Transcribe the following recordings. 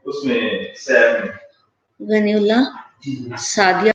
उसमें सैफ में गनीउल्लाह सादिया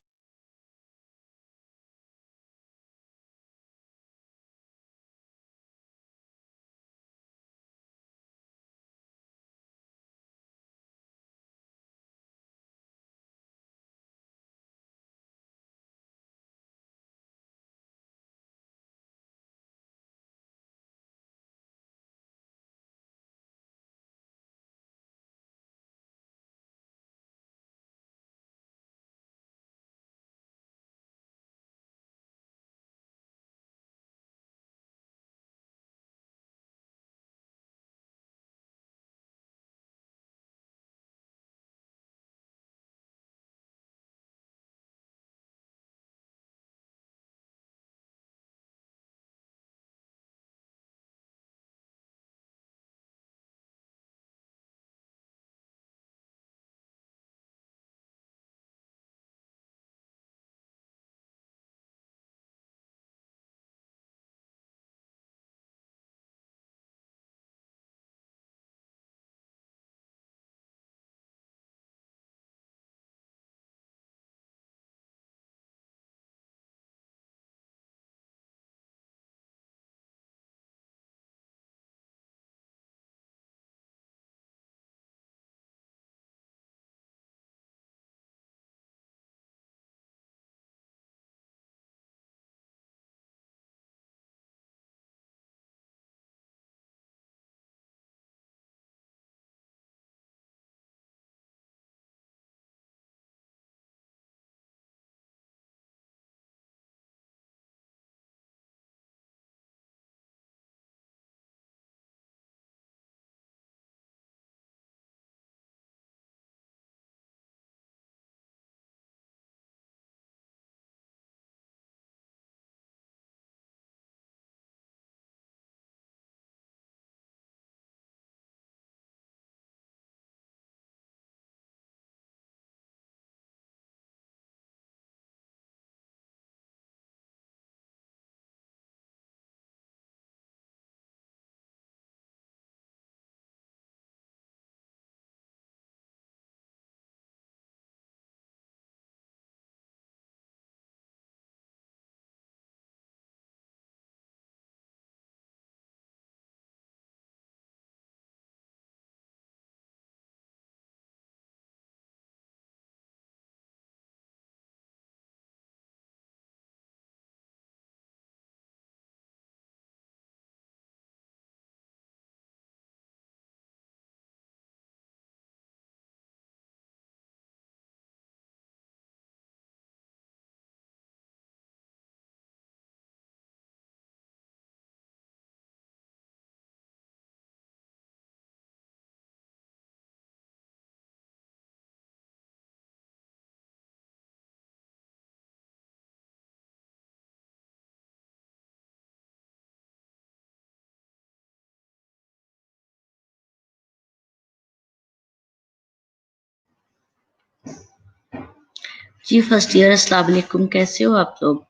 जी first year अस्सलाम वालेकुम, कैसे हो आप लोग?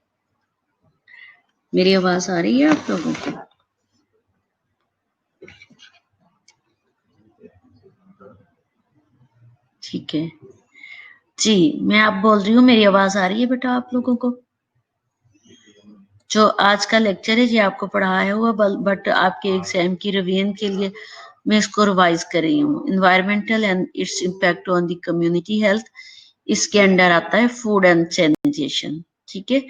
मेरी आवाज आ रही है आप लोगों को? ठीक है जी, मैं आप बोल रही हूँ, मेरी आवाज आ रही है बेटा आप लोगों को? जो आज का लेक्चर है ये आपको पढ़ाया हुआ, बट आपके एग्जाम की रिवीजन के लिए मैं इसको रिवाइज कर रही हूँ। Environmental and its impact on the community health, इसके अंडर आता है फूड एंड सैनिटेशन। ठीक है,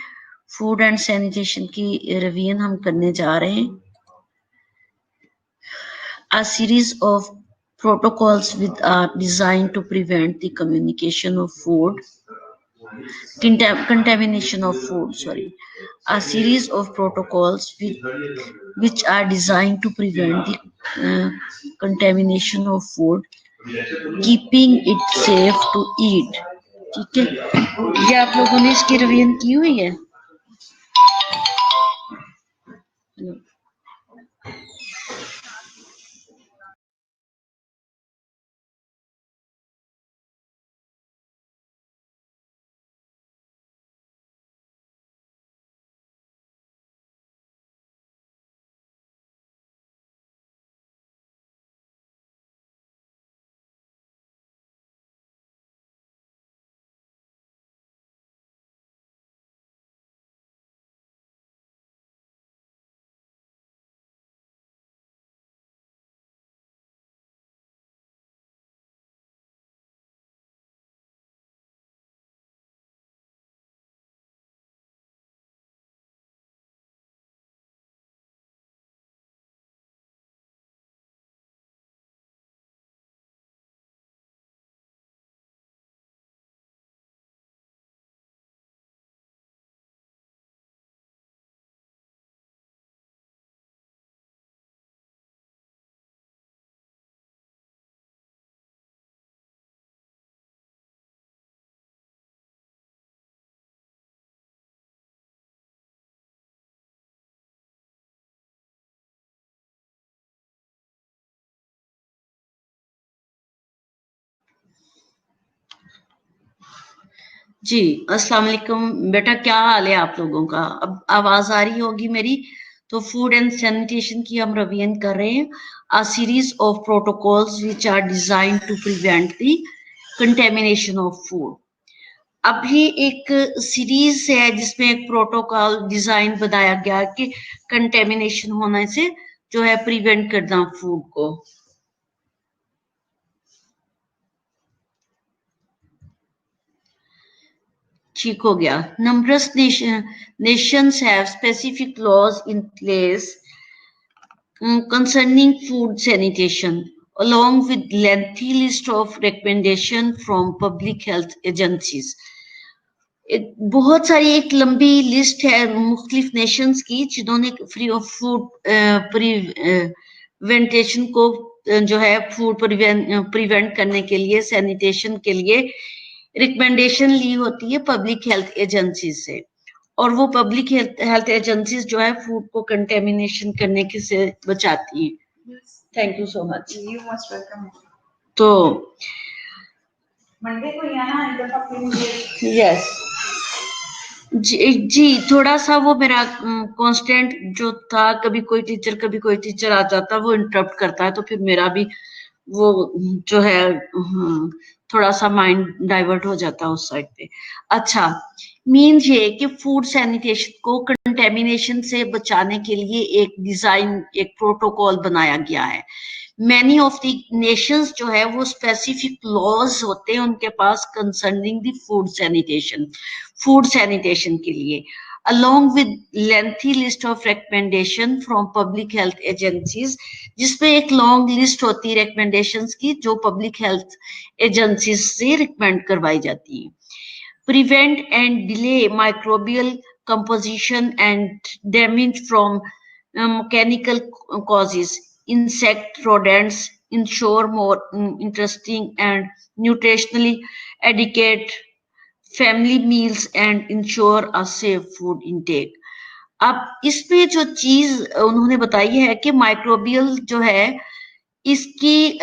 फूड एंड सैनिटेशन की रिवीजन हम करने जा रहे हैं। A series of protocols with are designed to prevent the communication of food, contamination of food, sorry. A series of protocols which are designed to prevent the contamination of food, keeping it safe to eat. ठीक है, ये आप लोगों ने इसकी revision की हुई है? जी, अस्सलाम वालेकुम। बेटा क्या हाल है आप लोगों का? अब आवाज आ रही होगी मेरी। तो फूड एंड सैनिटेशन की हम रिवीजन कर रहे हैं। A series of protocols which are designed to prevent the contamination of food. अभी एक सीरीज है जिसमें एक प्रोटोकॉल डिजाइन बनाया गया कि कंटेमिनेशन होने से जो है प्रिवेंट करना फूड को। ठीक हो गया। Numerous nations have specific laws in place concerning food sanitation, along with lengthy list of recommendation from public health agencies. बहुत सारी एक लंबी लिस्ट है मुख्तलिफ नेशंस की जिन्होंने फ्री ऑफ फूड प्रिवेंटेशन को जो है फूड प्रिवेंट करने के लिए सैनिटेशन के लिए रिकमेंडेशन ली होती है पब्लिक हेल्थ एजेंसी से। और वो पब्लिक हेल्थ एजेंसीज जो है फूड को कंटेमिनेशन करने के से बचाती हैं। Thank you so much. You most welcome. तो मंडे को ही आना। यस जी, थोड़ा सा वो मेरा कांस्टेंट जो था, कभी कोई टीचर आ जाता, वो इंटरप्ट करता है, तो फिर मेरा भी वो जो है थोड़ा सा माइंड डाइवर्ट हो जाता है उस साइड पे। अच्छा, मीन ये कि फूड सैनिटेशन को कंटेमिनेशन से बचाने के लिए एक डिजाइन, एक प्रोटोकॉल बनाया गया है। मैनी ऑफ द नेशंस जो है वो स्पेसिफिक लॉज होते हैं उनके पास कंसर्निंग द फूड सैनिटेशन के लिए, along with lengthy list of recommendation from public health agencies, जिसमें एक लॉन्ग लिस्ट होती है recommendations की जो पब्लिक हेल्थ एजेंसीज से रिकमेंड करवाई जाती है। Prevent and delay microbial composition and damage from mechanical causes. Insect rodents ensure more interesting and nutritionally adequate family meals and ensure a safe food intake. अब इसमें जो चीज उन्होंने बताई है कि माइक्रोबियल जो है इसकी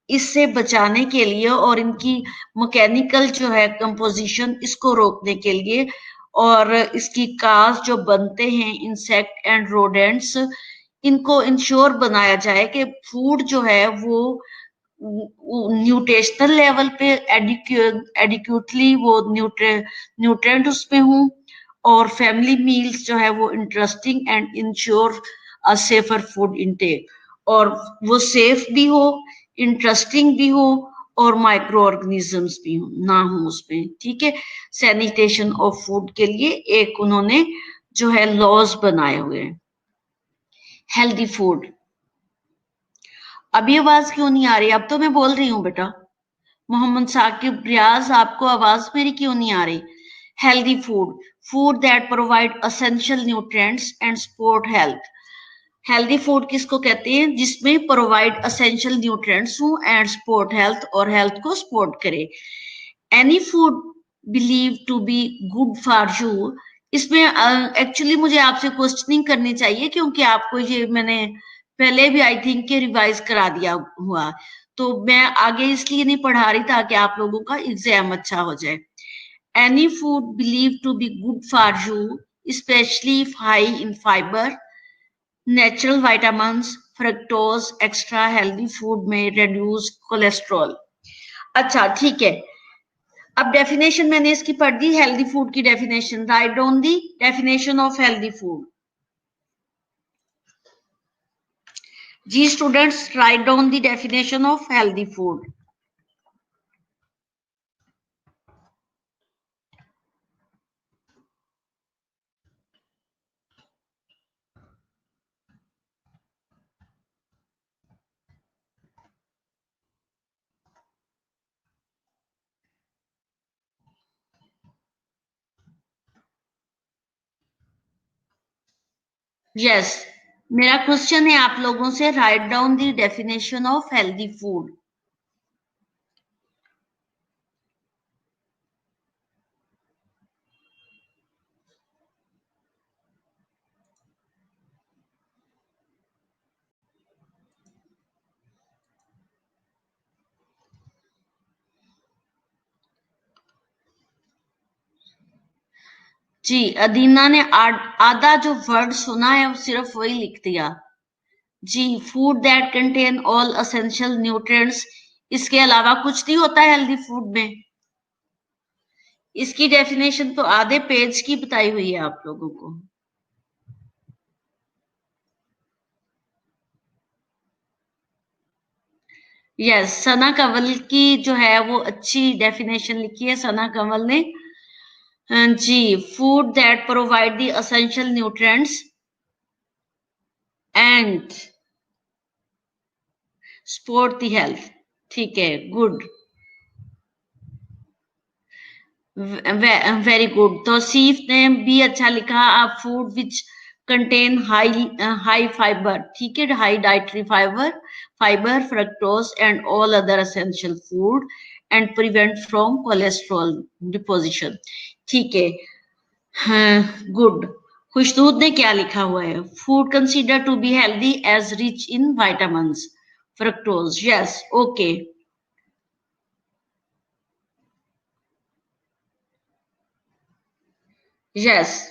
इससे बचाने के लिए और इनकी मैकेनिकल जो है कंपोजिशन इसको रोकने के लिए और इसकी काज जो बनते हैं इंसेक्ट एंड रोडेंट्स, इनको इंश्योर बनाया जाए कि फूड जो है वो न्यूट्रिशनल लेवल पे एडिक्यूटली वो न्यूट्रेंट उसमें हूँ और फैमिली मील्स जो है वो interesting and ensure a safer food intake, और वो सेफ भी हो, इंटरेस्टिंग भी हो और माइक्रो ऑर्गेनिजम्स भी हो ना हो उसमें। ठीक है, सैनिटेशन ऑफ फूड के लिए एक उन्होंने जो है लॉज बनाए हुए हैं। Healthy food. अभी आवाज क्यों नहीं आ रही? अब तो मैं बोल रही हूँ बेटा। मोहम्मद साकिब रियाज, आपको आवाज मेरी क्यों नहीं आ रही? Healthy food, food that provide essential nutrients and support health. Healthy food किसको कहते हैं? जिसमें प्रोवाइड असेंशियल न्यूट्रिएंट्स हो एंड सपोर्ट हेल्थ, और हेल्थ को सपोर्ट करे। Any food believe to be good for you. इसमें एक्चुअली मुझे आपसे क्वेश्चनिंग करनी चाहिए क्योंकि आपको ये मैंने पहले भी आई थिंक के रिवाइज करा दिया हुआ, तो मैं आगे इसलिए नहीं पढ़ा रही ताकि आप लोगों का एग्जाम अच्छा हो जाए। Any food believe to be good for you specially high in fibre, natural vitamins, fructose extra healthy food में रिड्यूस कोलेस्ट्रॉल। अच्छा ठीक है, अब डेफिनेशन मैंने इसकी पढ़ दी, हेल्दी फूड की definition. Write down the definition of healthy food. जी students, write down the definition of healthy food. Yes, मेरा क्वेश्चन है आप लोगों से, write down the definition of healthy food. जी, अदीना ने आधा जो वर्ड सुना है वो सिर्फ वही लिख दिया। जी, food that contain all essential nutrients, इसके अलावा कुछ नहीं होता है हेल्दी फूड में। इसकी डेफिनेशन तो आधे पेज की बताई हुई है आप लोगों को। यस, सना कंवल की जो है वो अच्छी डेफिनेशन लिखी है सना कंवल ने। जी, food that provide the essential nutrients and support the health. ठीक है, गुड, वेरी गुड। तो सीफ ने भी अच्छा लिखा, आप food which contain high fibre, ठीक है, high dietary fibre fructose and all other essential food and prevent from cholesterol deposition. ठीक है, हाँ, गुड। खुशनूद ने क्या लिखा हुआ है? Food consider to be healthy as rich in vitamin fructose. Yes, okay. Yes,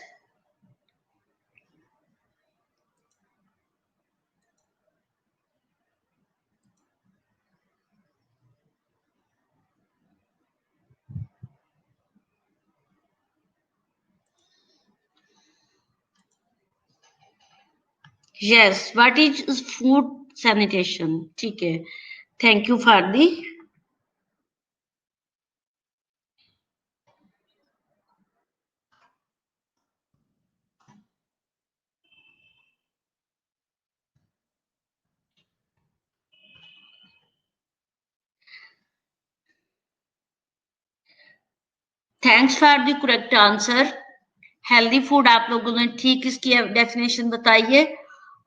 yes, what is food sanitation? ठीक है, thank you for the. Thanks for the correct answer. Healthy food आप लोगों ने ठीक इसकी डेफिनेशन बताई है।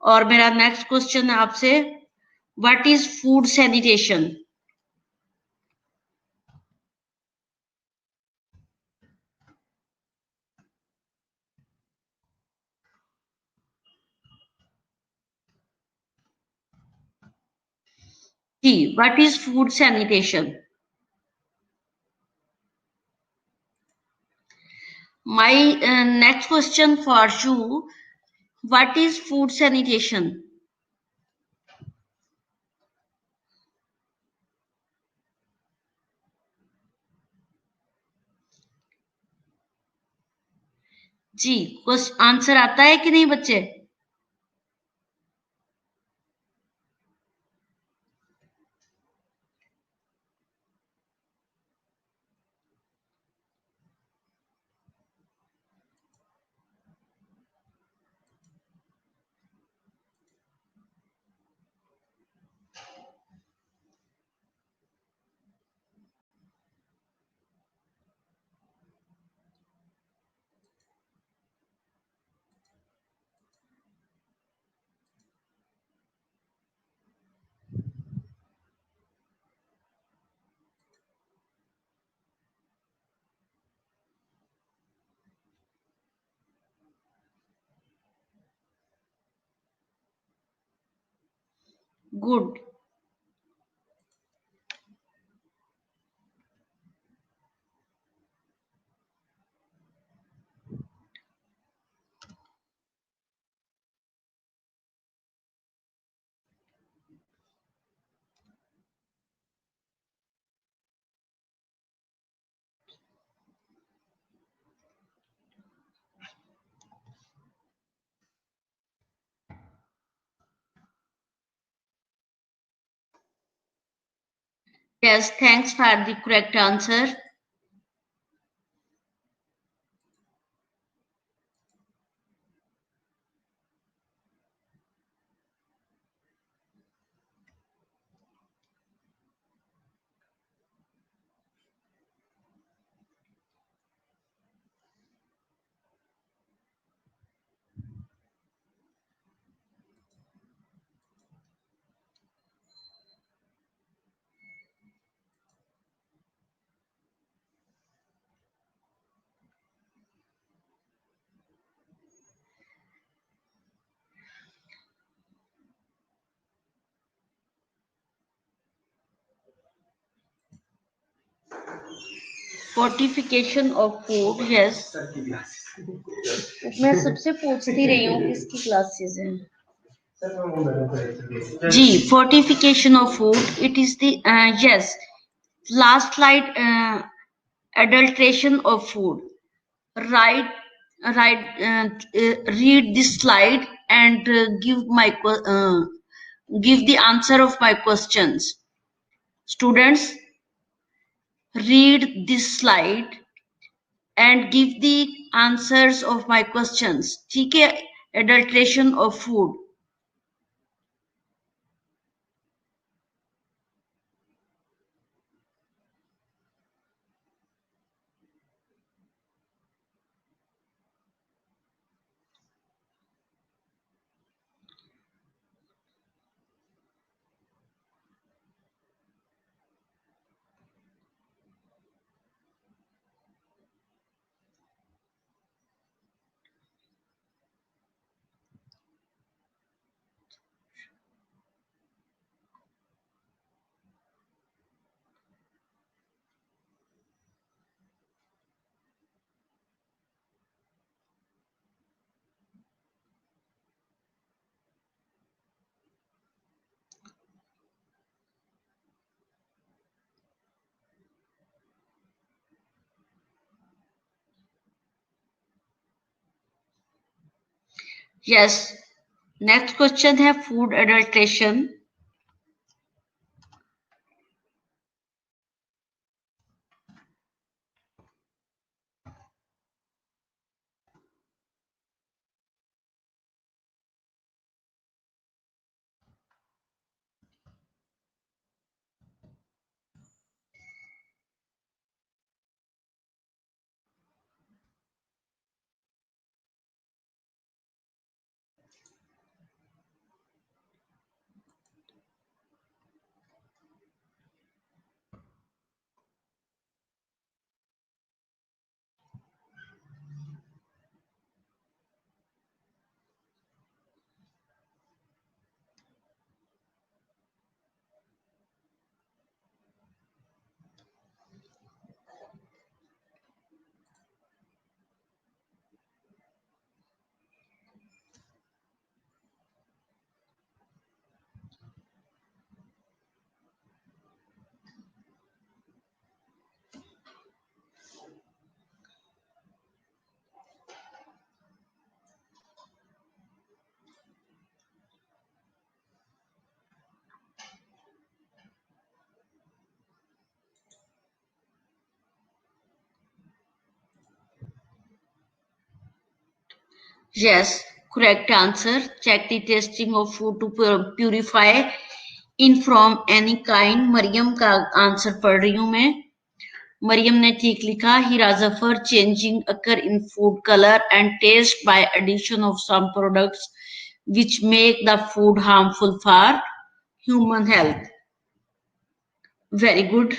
और मेरा नेक्स्ट क्वेश्चन है आपसे, व्हाट इज फूड सैनिटेशन? जी, what is food sanitation? My next question for you, what is food sanitation? जी, क्वेश्चन आंसर आता है कि नहीं बच्चे? Good. Yes, thanks for the correct answer. Fortification of food, yes. मैं सबसे पूछती रही हूँ किसकी क्लासेस हैं। जी, fortification of food. It is the yes. Last slide. Adulteration of food. Write, read this slide and give the answer of my questions. Students, read this slide and give the answers of my questions. ठीक है? Adulteration of food. Yes. Next question है food adulteration. Yes, correct answer. Check the testing of food to purify in from any kind. Maryam का answer पढ़ रही हूँ मैं. मरियम ने ठीक लिखा. Hirazafar changing occur in food color and taste by addition of some products which make the food harmful for human health. Very good.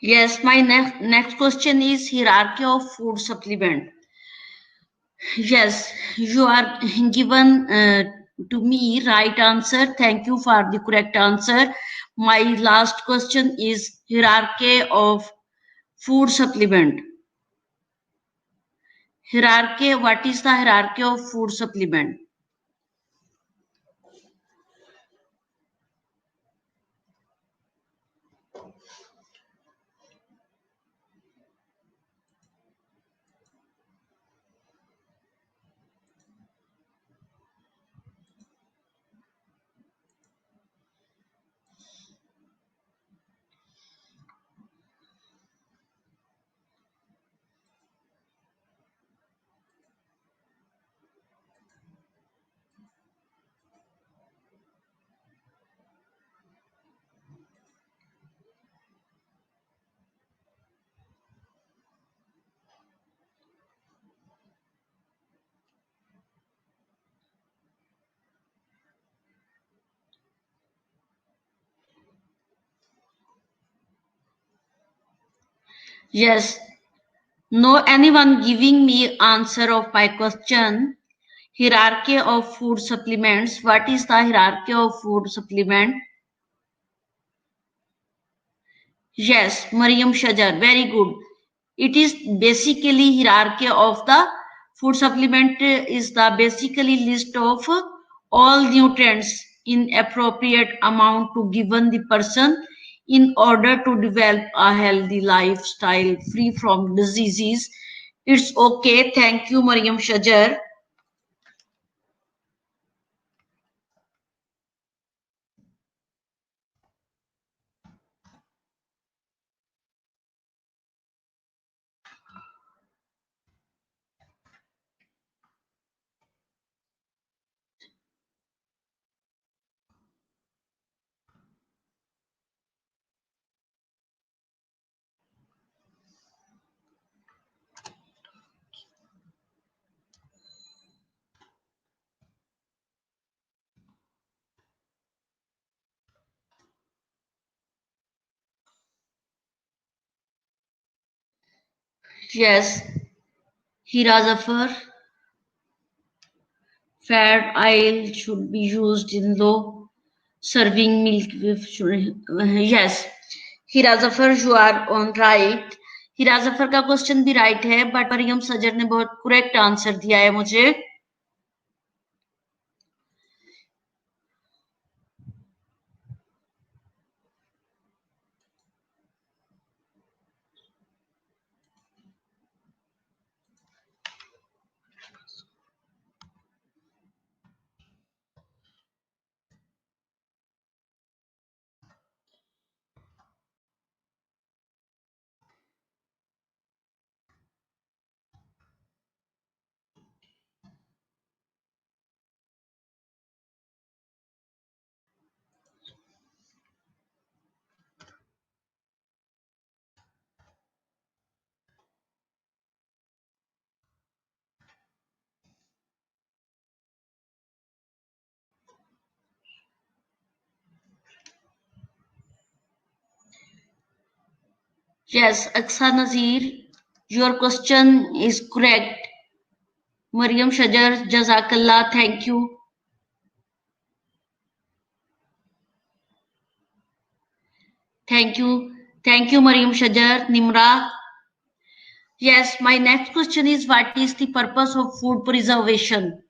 Yes, my next question is hierarchy of food supplement. Yes, you are given to me right answer. Thank you for the correct answer. My last question is hierarchy of food supplement. Hierarchy, what is the hierarchy of food supplement? Yes, no anyone giving me answer of my question. Hierarchy of food supplements. What is the hierarchy of food supplement? Yes, Mariam Shajar, very good. It is basically hierarchy of the food supplement is the basically list of all nutrients in appropriate amount to given the person in order to develop a healthy lifestyle free from diseases. It's okay. Thank you, Mariam Shajar. Yes, Hira Zafar. Fat oil should be used in low serving milk with yes. Hira Zafar, you are on right. हीरा जफर का question भी right है but Maryam Sajar ने बहुत correct answer दिया है मुझे. Yes, Aksa Nazir, your question is correct. Mariam Shajar, Jazakallah, thank you. Thank you. Thank you, Mariam Shajar. Nimra. Yes, my next question is what is the purpose of food preservation?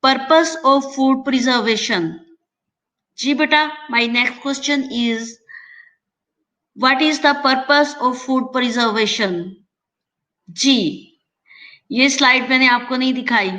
Purpose of food preservation. जी बेटा, my next question is what is the purpose of food preservation? जी, ये slide मैंने आपको नहीं दिखाई.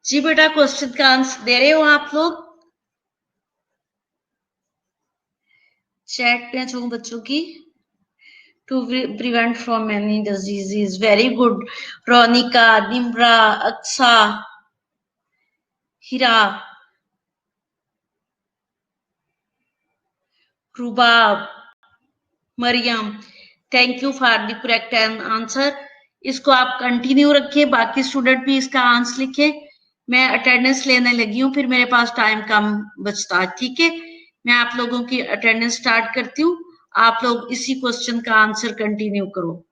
जी बेटा, question का answer दे रहे हो आप लोग? चैट में छूं बच्चों की। To prevent from many diseases. Very good. Ronika, Nimra, Aksa, Hira, Rubab, Mariam. Thank you for the correct answer. इसको आप कंटिन्यू रखिए, बाकी स्टूडेंट भी इसका आंसर लिखे। मैं अटेंडेंस लेने लगी हूँ, फिर मेरे पास टाइम कम बचता है। ठीक है, मैं आप लोगों की अटेंडेंस स्टार्ट करती हूँ। आप लोग इसी क्वेश्चन का आंसर कंटिन्यू करो।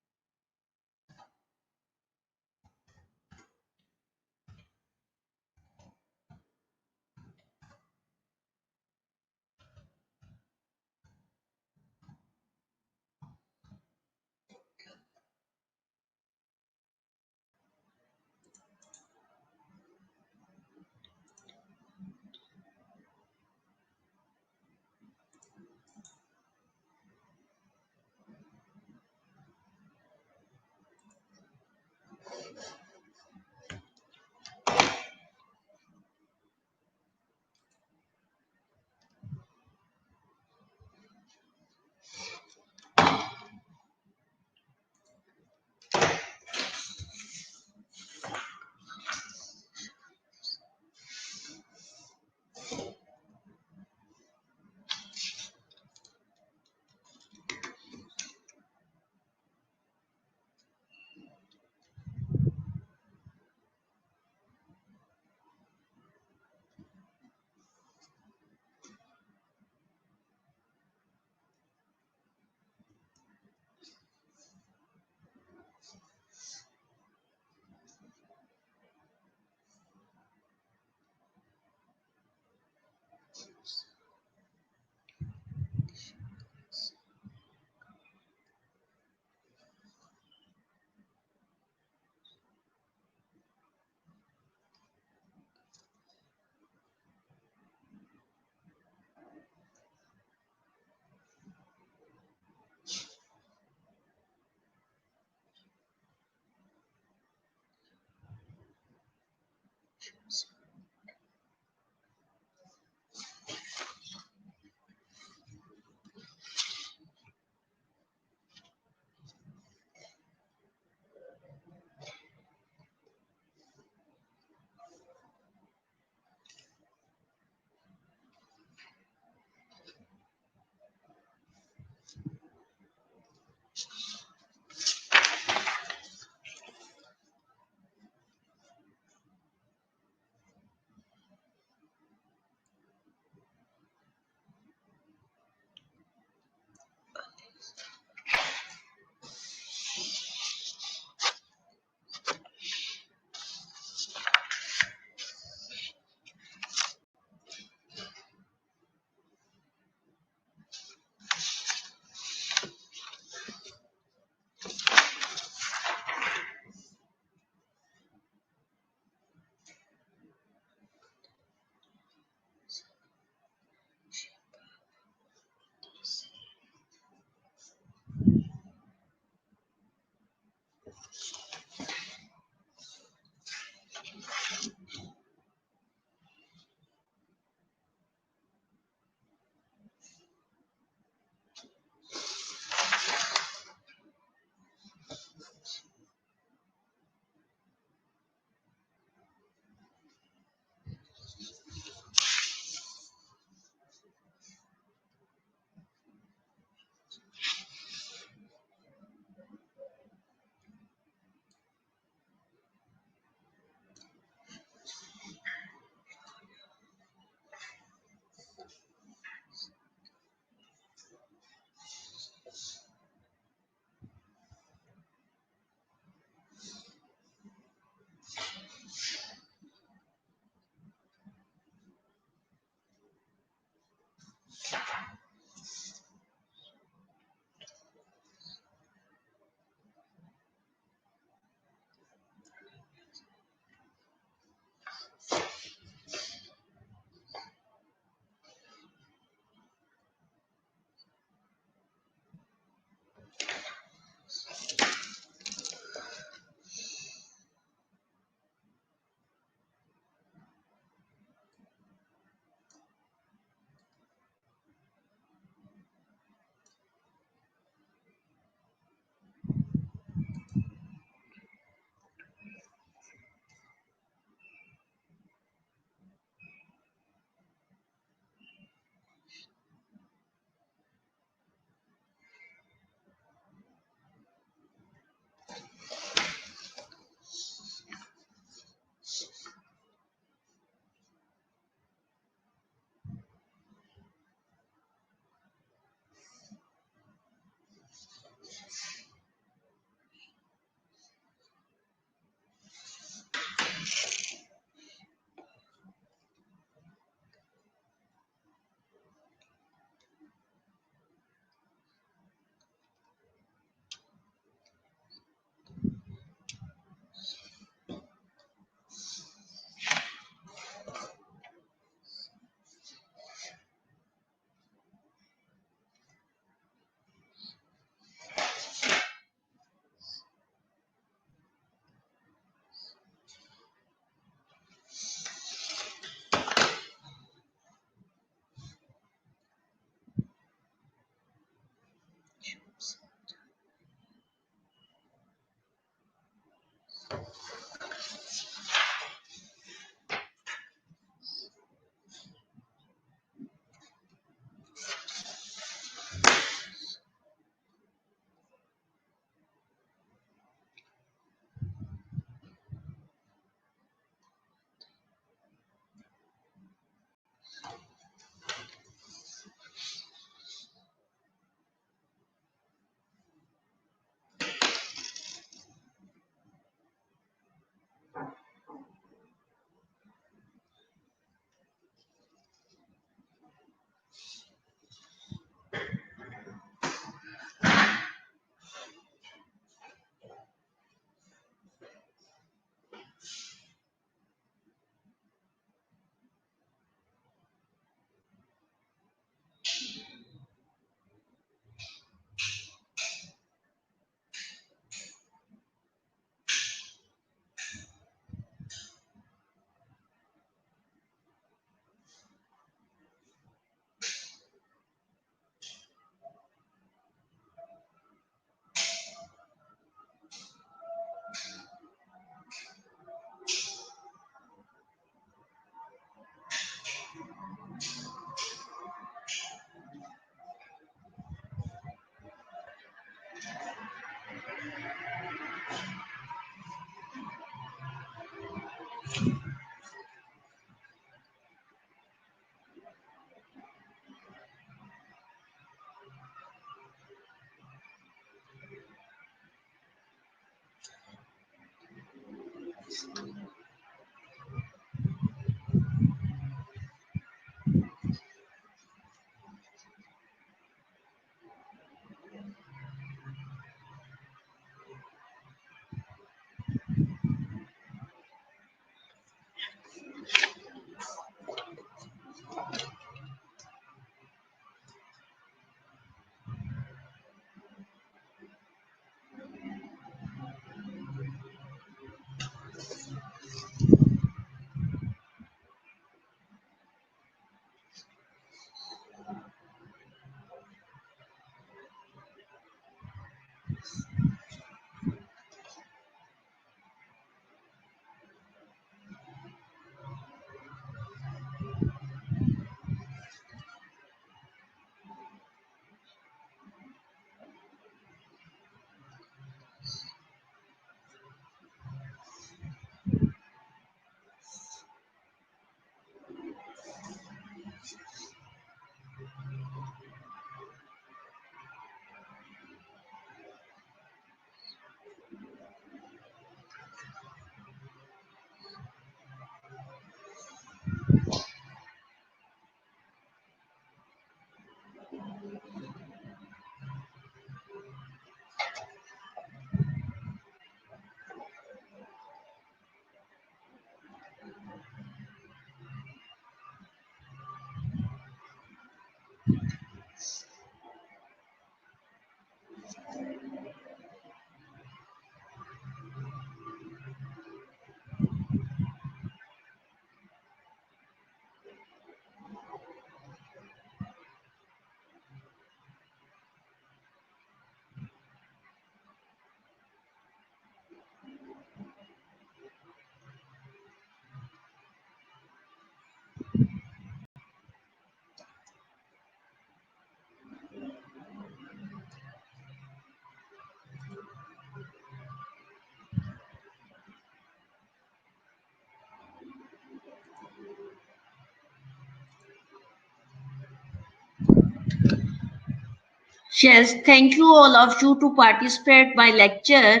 Yes, thank you all of you to participate my lecture.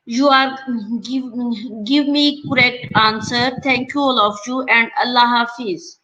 You are give me correct answer. Thank you all of you and Allah Hafiz.